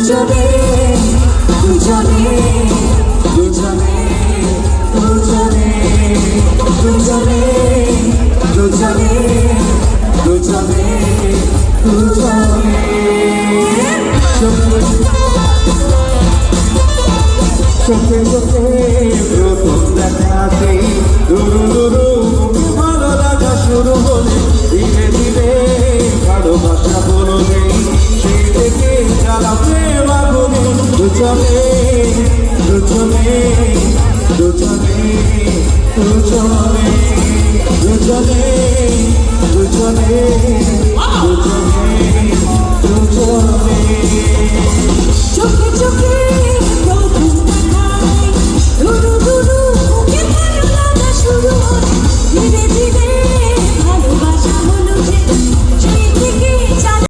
দুজনে দুজনে দুজনে দুজনে দুজনে দুজনে দুজনে দুজনে চোখে চোখে প্রথম দেখাতেই দুরু দুরু ভালো লাগা শুরু হলে ধীরে ধীরে ভালোবাসা বলো নেই সেই থেকে জ্বালা প্রেম আগুনে দুজনে